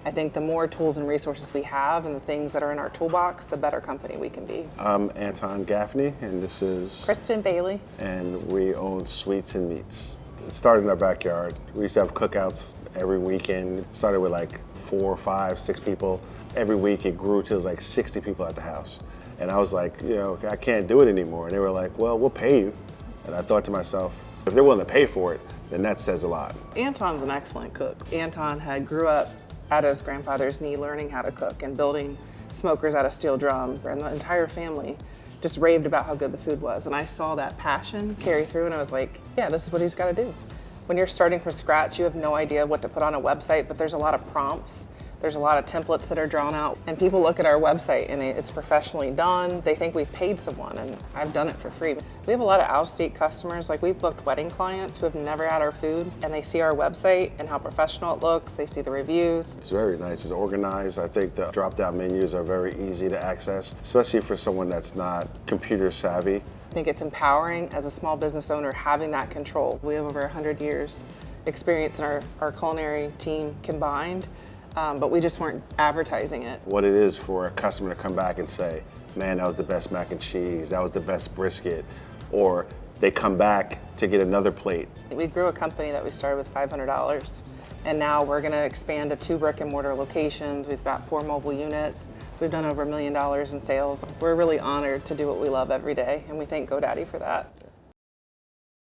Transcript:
I think the more tools and resources we have and the things that are in our toolbox, the better company we can be. I'm Anton Gaffney, and this is Kristen Bailey. And we own Sweets and Meats. It started in our backyard. We used to have cookouts every weekend. It started with like 4, 5, 6 people. Every week it grew till it was like 60 people at the house. And I was like, I can't do it anymore. And they were like, well, we'll pay you. And I thought to myself, if they're willing to pay for it, then that says a lot. Anton's an excellent cook. Anton grew up at his grandfather's knee learning how to cook and building smokers out of steel drums, and the entire family just raved about how good the food was. And I saw that passion carry through, and I was like, yeah, this is what he's got to do. When you're starting from scratch, you have no idea what to put on a website, but there's a lot of prompts. There's a lot of templates that are drawn out, and people look at our website and it's professionally done. They think we've paid someone, and I've done it for free. We have a lot of out-of-state customers. Like, we've booked wedding clients who have never had our food, and they see our website and how professional it looks. They see the reviews. It's very nice. It's organized. I think the drop-down menus are very easy to access, especially for someone that's not computer savvy. I think it's empowering as a small business owner having that control. We have over 100 years experience in our culinary team combined. But we just weren't advertising it. What it is for a customer to come back and say, man, that was the best mac and cheese, that was the best brisket, or they come back to get another plate. We grew a company that we started with $500, and now we're gonna expand to 2 brick and mortar locations. We've got 4 mobile units. We've done over $1 million in sales. We're really honored to do what we love every day, and we thank GoDaddy for that.